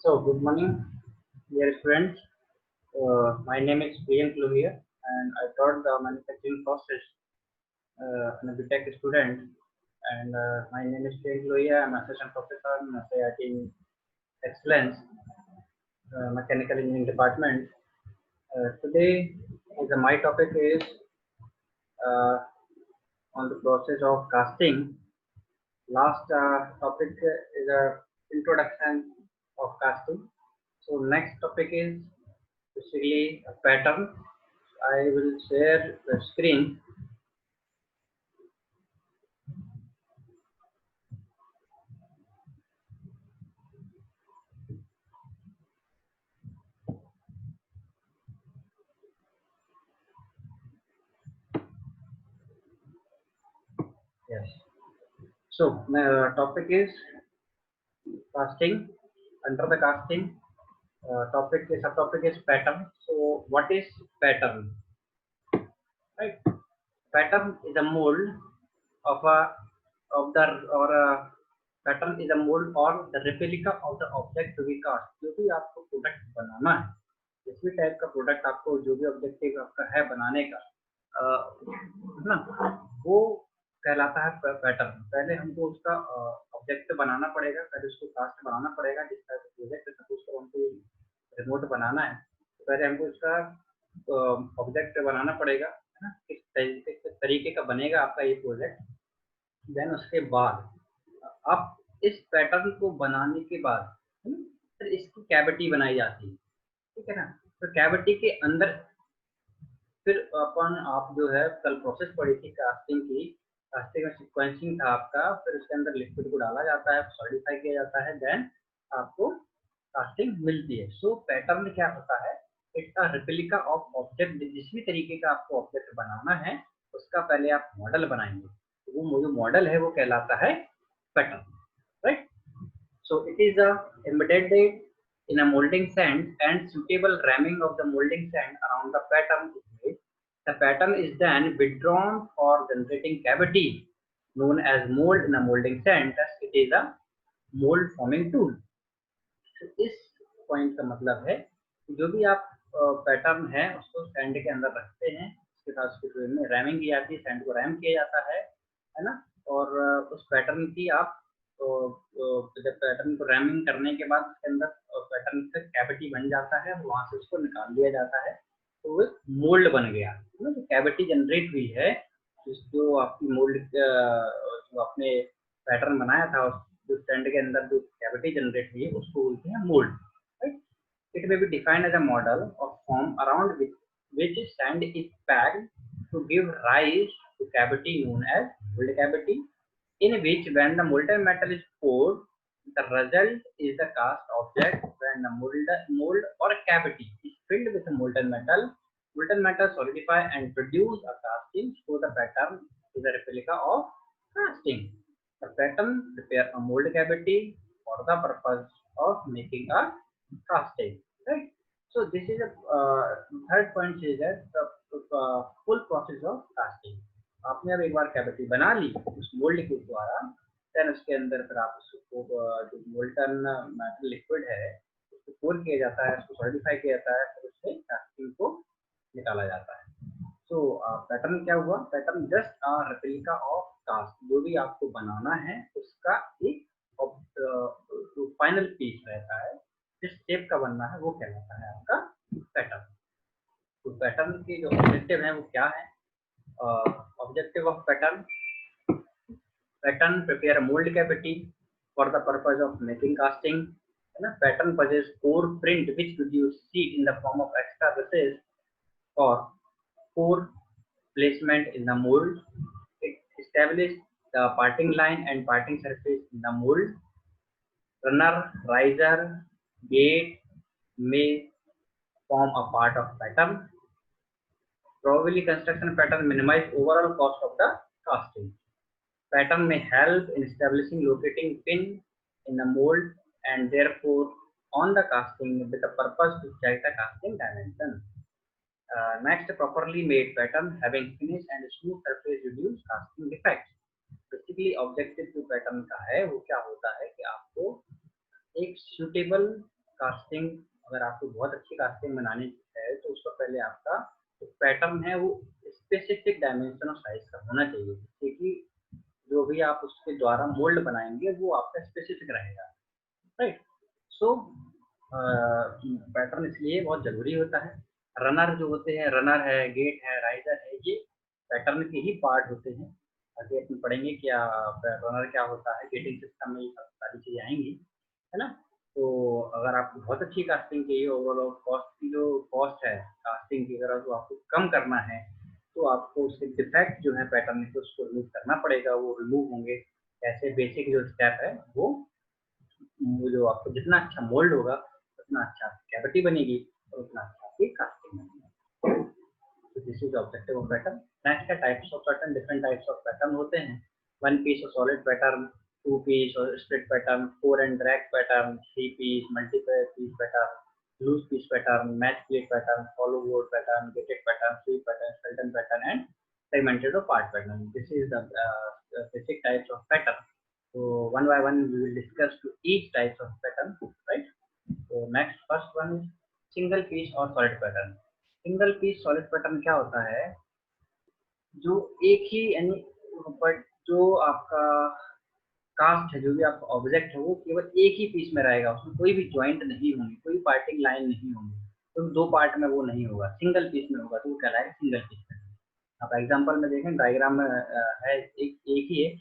So, good morning, dear students. My name is Priyank Lohia, and I taught the manufacturing process. I'm a BTech student, and my name is Priyank Lohia. I'm assistant professor in SIIT in Excellence, Mechanical Engineering Department. Today, my topic is uh, on the process of casting. Last topic is a introduction of casting. So next topic is basically a pattern. I will share the screen. Yes. So the topic is casting. Under the casting, subtopic is pattern. So what is pattern? Right. Pattern is a mold of or a pattern is a mold or the replica of the object to be cast. जो भी आपको product बनाना है, जिस भी type का product आपको जो भी ऑब्जेक्टिव आपका है बनाने का, है ना, वो कहलाता है पैटर्न। पहले हमको उसका ऑब्जेक्ट बनाना पड़ेगा, पहले उसको कास्ट बनाना पड़ेगा। जिस टाइप का प्रोजेक्ट सपोज करो हमको रिमोट बनाना है, तो पहले हमको उसका ऑब्जेक्ट बनाना पड़ेगा, है ना, किस तरीके का बनेगा आपका ये प्रोजेक्ट। देन उसके बाद आप इस पैटर्न को बनाने के बाद फिर इसकी कैविटी बनाई जाती है, ठीक है ना। तो कैविटी के अंदर फिर आप जो है कल प्रोसेस पढ़ी थी कास्टिंग की, कास्टिंग में सीक्वेंसिंग था आपका, फिर उसके अंदर लिक्विड को डाला जाता है, सॉलिडिफाई किया जाता है, देन आपको कास्टिंग मिलती है। सो पैटर्न क्या होता है? It's a replica of object. जिस भी तरीके का आपको ऑब्जेक्ट बनाना है उसका पहले आप मॉडल बनाएंगे, तो वो जो मॉडल है वो कहलाता है pattern, right. So it is embedded in a molding sand and suitable ramming of the molding sand around the pattern is made. The pattern is then withdrawn for generating cavity known as mold in a molding sand. Thus it is a mold forming tool. तो इस point का मतलब है कि जो भी आप pattern है उसको सैंड के अंदर रखते हैं, उसके साथ उसकी में रैमिंग की जाती है, सैंड को रैम किया जाता है ना। और उस पैटर्न की आप जब पैटर्न को रैमिंग करने के बाद उसके अंदर पैटर्न का कैविटी बन जाता है, वहां से उसको निकाल लिया जाता है, तो वो मोल्ड बन गया। जो कैविटी जनरेट हुई है, जो आपकी मोल्ड जो आपने पैटर्न बनाया था, जो सैंड के अंदर जो कैविटी जनरेट हुई है उसको बोलते हैं mould, right. It may be defined as a model of form around which sand is packed to give rise to cavity known as mold cavity, in which when the molten metal is poured, the result is the cast object. When the mold or cavity is filled with the molten metal solidify and produce a casting, so the pattern is a replica of casting. The pattern prepare a mold cavity for the purpose of making a casting, right. So this is a third point is that the full process of casting. आपने अब एक बार cavity बना ली उस mould के द्वारा, then उसके अंदर फिर आप उसको जो मोल्टन मेटल लिक्विड है उसको पोर किया जाता है, उसको सॉलिडिफाई किया जाता है, फिर उससे कास्टिंग को निकाला जाता है। सो पैटर्न क्या हुआ? Pattern just a replica of cast. जो भी आपको बनाना है उसका एक फाइनल पीस रहता है, जिस शेप का बनना है वो कहलाता है आपका पैटर्न। तो पैटर्न के जो ऑब्जेक्टिव है वो क्या है? Objective of pattern prepare mould cavity for the purpose of making casting, है ना। Pattern possess core print which you see in the form of extra recesses और core placement in the mould. It establish the parting line and parting surface in the mould. Runner, riser, gate may form a part of pattern. Probably construction pattern minimize overall cost of the casting. Pattern may help in establishing locating pin in the mold and therefore on the casting with the purpose to check the casting dimension. Next, properly made pattern having finish and smooth surface reduce casting defects. Basically objective जो pattern का है वो क्या होता है कि आपको एक suitable कास्टिंग, अगर आपको बहुत अच्छी कास्टिंग बनानी है तो उसका पहले आपका जो पैटर्न है वो स्पेसिफिक डायमेंशन और साइज का होना चाहिए, जिससे कि जो भी आप उसके द्वारा मोल्ड बनाएंगे वो आपका स्पेसिफिक रहेगा, राइट। सो पैटर्न इसलिए बहुत जरूरी होता है। रनर जो होते हैं, रनर है, गेट है, राइजर है, ये पैटर्न के ही पार्ट होते हैं। आगे अपन पढ़ेंगे क्या रनर क्या होता है, गेटिंग सिस्टम में ये सब सारी चीजें आएंगी, है ना। तो अगर आपको बहुत अच्छी कास्टिंग चाहिए, ओवरऑल कॉस्ट की जो कॉस्ट है कास्टिंग की, अगर तो आपको कम करना है तो आपको उसके डिफेक्ट जो है पैटर्न के उसको रिमूव करना पड़ेगा। वो रिमूव होंगे ऐसे, बेसिक जो स्टेप है वो जो आपको जितना अच्छा मोल्ड होगा उतना अच्छा कैविटी बनेगी और उतना अच्छा आपकी कास्टिंग बनेगी। तो this is objective of pattern. Next है types of pattern. Different types of pattern होते हैं। वन पीस और सॉलिड पैटर्न, टू पीस और split pattern, four and drag pattern, three piece, multiple piece pattern, loose piece pattern, match plate pattern, follow board pattern, gated pattern, sweep pattern, skeleton pattern and segmented or part pattern. This is the basic types of pattern. So one by one we will discuss to each types of pattern, right? So next first one is single piece or solid pattern. Single piece solid pattern क्या होता है, जो एक ही यानी but जो आपका cast है, जो भी आपका ऑब्जेक्ट है वो केवल एक ही पीस में रहेगा, उसमें कोई भी ज्वाइंट नहीं होंगी, कोई पार्टिंग लाइन नहीं होंगी, तो दो पार्ट में वो नहीं होगा, सिंगल पीस में होगा तो वो कहलाएगा सिंगल पीस पैटर्न। आप एग्जांपल में देखें, डायग्राम में है एक ही है,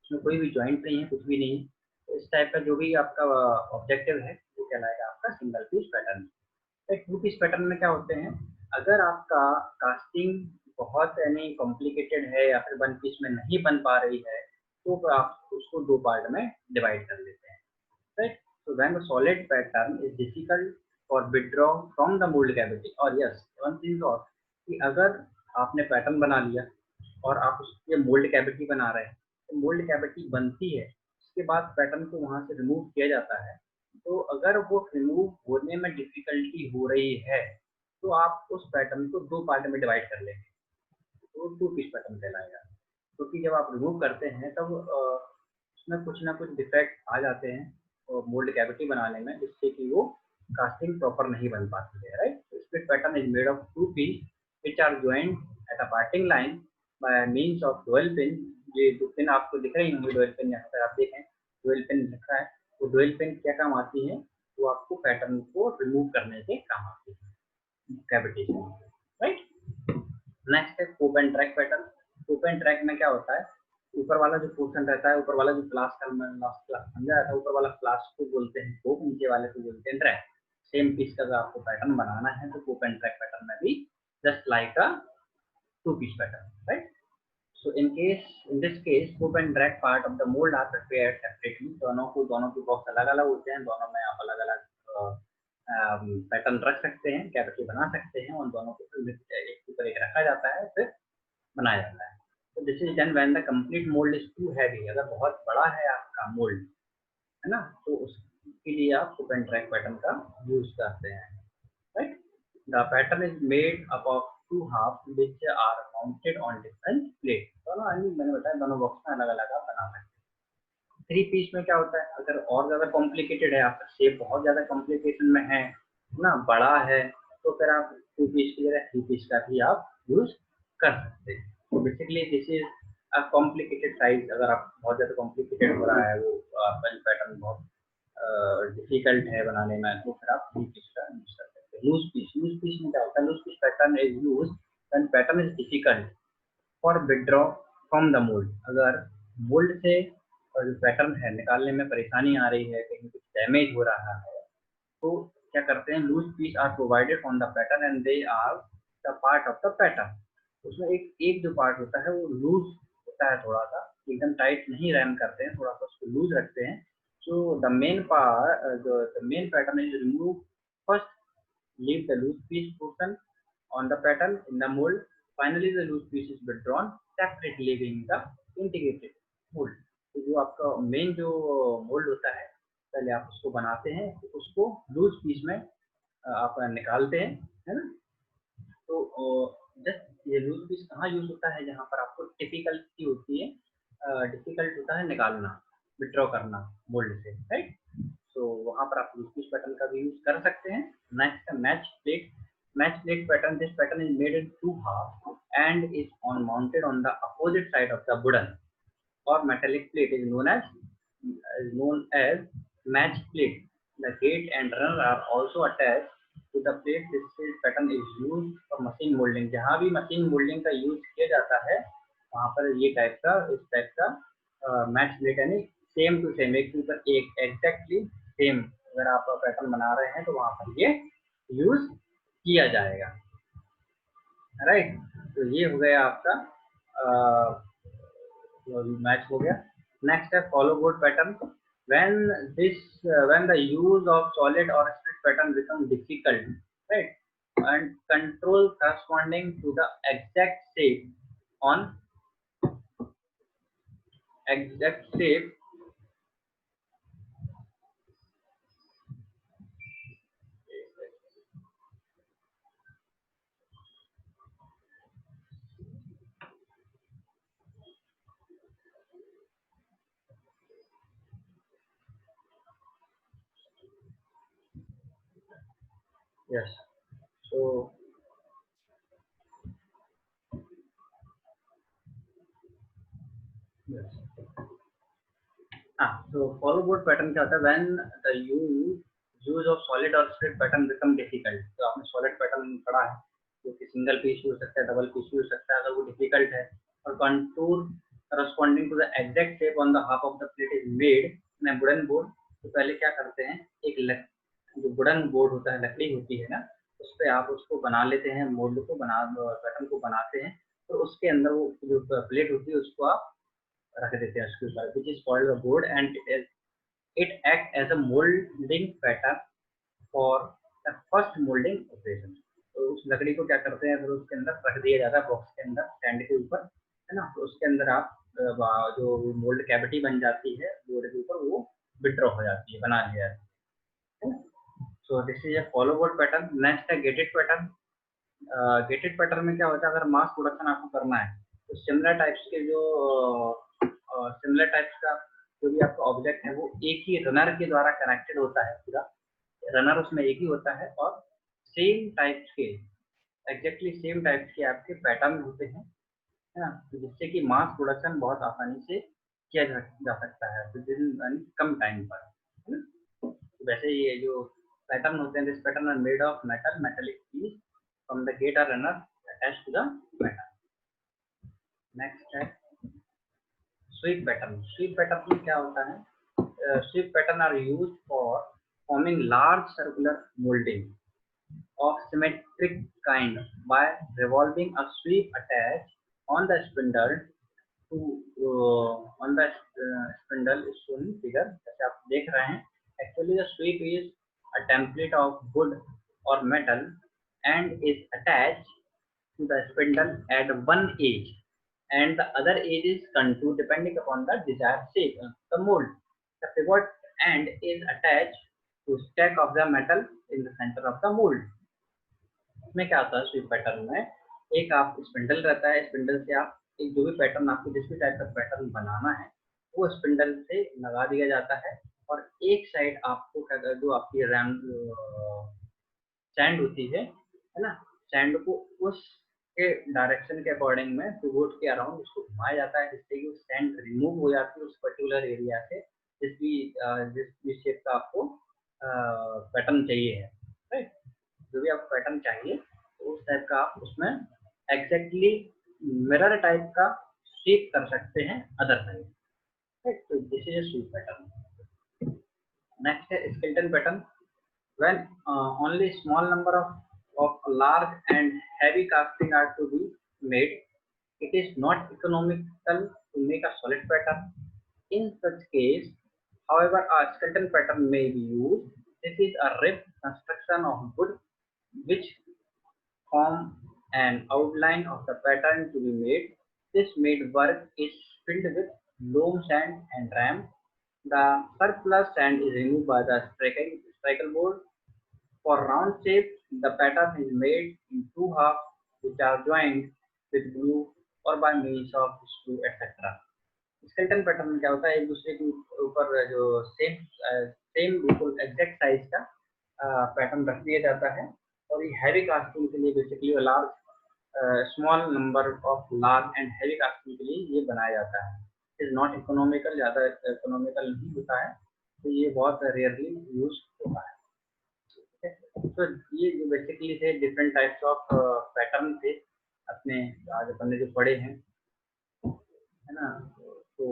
उसमें कोई भी ज्वाइंट नहीं है, कुछ भी नहीं है, तो इस टाइप का जो भी आपका ऑब्जेक्टिव है वो कहलाएगा आपका single piece pattern. Two piece pattern में क्या होते हैं, अगर आपका कास्टिंग बहुत यानी कॉम्प्लिकेटेड है या फिर वन पीस में नहीं बन पा रही है तो आप उसको दो पार्ट में डिवाइड कर लेते हैं, right. So when the solid pattern is difficult for withdraw from the mould cavity, और यस वन थिंग और कि अगर आपने पैटर्न बना लिया और आप उसके मोल्ड कैविटी बना रहे हैं, तो मोल्ड कैविटी बनती है उसके बाद पैटर्न को वहां से रिमूव किया जाता है, तो अगर वो रिमूव होने में डिफिकल्टी हो रही है तो आप उस पैटर्न को दो पार्ट में डिवाइड कर लेंगे, तो टू पीस पैटर्न कहलाएगा। क्योंकि जब आप रिमूव करते हैं तब उसमें कुछ ना कुछ डिफेक्ट आ जाते हैं मोल्ड कैविटी बनाने में, जिससे कि वो कास्टिंग प्रॉपर नहीं बन पाती है, right. Split pattern is made of two piece which are joint at a parting line by means of dual pin. ये जो पिन आपको दिख रही होंगी डुअल पिन, यहाँ पर आप देखें डुअल पिन लिखा है, वो डुअल पिन क्या काम आती है, वो आपको पैटर्न को रिमूव करने के काम आती है कैविटी से, राइट। नेक्स्ट है cope and track pattern. Cope and track में क्या होता है, ऊपर वाला जो पोर्शन रहता है, ऊपर वाला जो क्लास का लास्ट क्लास समझा था, ऊपर वाला क्लास को बोलते हैं कोप, नीचे वाले को बोलते हैं ट्रैक। सेम पीस का अगर आपको पैटर्न बनाना है तो कोप एंड ट्रैक पैटर्न में भी just like a two piece pattern, right. So in this case, scoop and drag part of the mold are prepared separately. दोनों के बॉक्स अलग अलग होते हैं, दोनों में आप अलग अलग पैटर्न रख सकते हैं, कैविटी बना सकते हैं, उन दोनों को फिर एक ऊपर एक रखा जाता है, फिर बनाया जाता है। तो this is done when the complete mould is too heavy. अगर बहुत बड़ा है आपका मोल्ड, है ना, तो उसके लिए आप स्कूप एंड ड्रैग पैटर्न का यूज करते हैं, right? The pattern is made up of two halves which are mounted on different plates. दोनों मैंने बताया दोनों बॉक्स में अलग अलग आप बना सकते हैं। थ्री पीस में क्या होता है, अगर और ज्यादा कॉम्प्लिकेटेड है, आपका शेप बहुत ज्यादा कॉम्प्लिकेशन में है ना, बड़ा है, तो फिर आप टू पीस की जगह थ्री पीस का भी आप यूज कर सकते हैं। तो basically this is a complicated size. अगर आप बहुत ज्यादा कॉम्प्लिकेटेड हो रहा है, वो पैटर्न बहुत डिफिकल्ट है बनाने में, तो फिर आप थ्री पीस का यूज कर सकते हैं। लूज पीस में क्या होता है, loose piece pattern is use when pattern is difficult for withdraw from the mould. अगर मोल्ड से जो पैटर्न है निकालने में परेशानी आ रही है, कहीं कुछ डैमेज हो रहा है, तो क्या करते हैं, loose piece are provided on the pattern and they are the part of the pattern. उसमें एक एक जो पार्ट होता है वो लूज होता है, थोड़ा सा एकदम टाइट नहीं रैम करते हैं, थोड़ा सा उसको लूज रखते हैं। So the main part, the main pattern is remove first, leave the loose piece portion on the pattern in the mold. Finally, the loose piece is withdrawn separately, leaving the integrated mold. तो जो आपका main जो mould होता है, पहले आप उसको बनाते हैं, तो उसको लूज पीस में आप निकालते हैं, है ना। तो जस्ट ये लूज पीस कहाँ यूज होता है, जहाँ पर आपको डिफिकल्टी होती है, डिफिकल्ट होता है निकालना, विथड्रॉ करना मोल्ड से, राइट। तो वहाँ पर आप लूज फिश पैटर्न का भी यूज कर सकते हैं। नेक्स्ट है match plate. Match plate pattern. This pattern is made in two halves and is mounted on the opposite side of the wooden or metallic plate is known as match plate. The gate and runner are also attached to the plate. This pattern is used for machine molding. जहाँ भी machine molding का use किया जाता है वहाँ पर ये इस टाइप का मैच प्लेट यानी सेम टू सेम, एक के ऊपर एक एग्जैक्टली सेम अगर आप पैटर्न बना रहे हैं तो वहाँ पर ये यूज किया जाएगा। राइट, तो ये हो गया आपका मैच हो गया। नेक्स्ट है follow board pattern. when the use of solid or split pattern become difficult, right, and control corresponding to the exact shape yes, so yes, so follow board pattern क्या होता है? when the use of solid or split pattern become difficult, तो आपने solid pattern पढ़ा है जो कि single piece हो सकता है, डबल पीस हो सकता है, अगर वो डिफिकल्ट है और contour corresponding to the exact shape on the half of the plate is made in a wooden board, तो पहले क्या करते हैं, एक जो वुडन बोर्ड होता है, लकड़ी होती है ना, उस पर आप उसको बना लेते हैं, मोल्ड को पैटर्न को बनाते हैं, तो उसके अंदर वो जो प्लेट होती है उसको आप रख देते हैं उसके ऊपर, which is called a board and it acts as a molding pattern for the first molding operation। तो उस लकड़ी को क्या करते हैं, फिर उसके अंदर रख दिया जाता है बॉक्स के अंदर स्टैंड के ऊपर, है ना, तो उसके अंदर आप जो मोल्ड कैविटी बन जाती है बोर्ड के ऊपर वो विड्रॉ हो जाती है, बना लिया है ना। So this is a follow board pattern। Next है gated pattern। गेटेड पैटर्न में क्या होता है, अगर मास प्रोडक्शन आपको करना है तो सिमिलर टाइप्स के जो सिमिलर टाइप्स का जो भी आपका ऑब्जेक्ट है वो एक ही रनर के द्वारा कनेक्टेड होता है, पूरा रनर उसमें एक ही होता है और सेम टाइप्स के एग्जैक्टली सेम टाइप्स के आपके पैटर्न होते हैं, है ना, तो जिससे कि मास प्रोडक्शन बहुत आसानी से किया जा सकता है विद इन कम टाइम पर, है ना। तो वैसे ये जो पैटर्न होते हैं, this pattern are made of metallic piece from the gate or runner attached to the pattern। Next है स्वीप पैटर्न। स्वीप पैटर्न में क्या होता है, sweep pattern are used for forming large circular moulding of symmetric kind by revolving a sweep attached on the spindle to spindle is shown in figure। जैसे आप देख रहे हैं, actually the sweep is a template of wood or metal and is attached to the spindle at one edge and the other edge is contoured depending upon the desired shape of the mold। The pivot end is attached to stack of the metal in the center of the mold। इसमें क्या होता है sweep pattern में, एक आप spindle रहता है, spindle से आप एक जो भी पैटर्न आपको जिस भी टाइप का पैटर्न बनाना है वो स्पिंडल से लगा दिया जाता है और एक साइड आपको क्या जो आपकी सैंड होती है ना, सैंड को उस के डायरेक्शन के अकॉर्डिंग में पिवोट के अराउंड उसको घुमाया जाता है जिससे कि सैंड रिमूव हो जाती है उस पर्टिकुलर एरिया से जिस भी शेप का आपको पैटर्न चाहिए है, राइट। जो भी आपको पैटर्न चाहिए तो उस टाइप का आप उसमें एग्जैक्टली मिरर टाइप का शेप कर सकते हैं अदर साइड, राइट। तो this is a sweep pattern. Next है skeleton pattern. when only small number of large and heavy casting are to be made, it is not economical to make a solid pattern। In such case, however, a skeleton pattern may be used। This is a ribbed construction of wood which form an outline of the pattern to be made। This made work is filled with loam sand and ram। The surplus sand is removed by the strikel board। For round shape, the pattern is made in two halves which are joined with glue or by means of screw etc। Skeleton pattern में क्या होता है, एक दूसरे के ऊपर जो same same बिल्कुल एग्जैक्ट साइज का पैटर्न रख दिया जाता है। और ये हैवी कास्टिंग के लिए basically large small number of large and heavy casting के लिए ये बनाया जाता है। इज नॉट इकोनॉमिकल, ज़्यादा इकोनॉमिकल नहीं होता है, तो ये बहुत रेयरली यूज होता है। तो ये जो बेसिकली थे डिफरेंट टाइप्स ऑफ पैटर्न थे अपने आज अपन ने जो पढ़े हैं, है ना। तो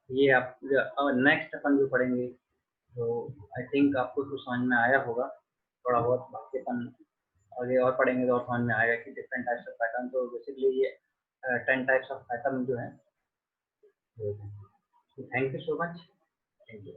ये आप नेक्स्ट अपन जो पढ़ेंगे, तो आई थिंक आपको तो समझ में आया होगा थोड़ा बहुत, बाकी अपन आगे और पढ़ेंगे तो और समझ में आएगा कि डिफरेंट टाइप्स ऑफ पैटर्न। तो बेसिकली ये 10 टाइप्स ऑफ पैटर्न जो है। Thank you so much. Thank you.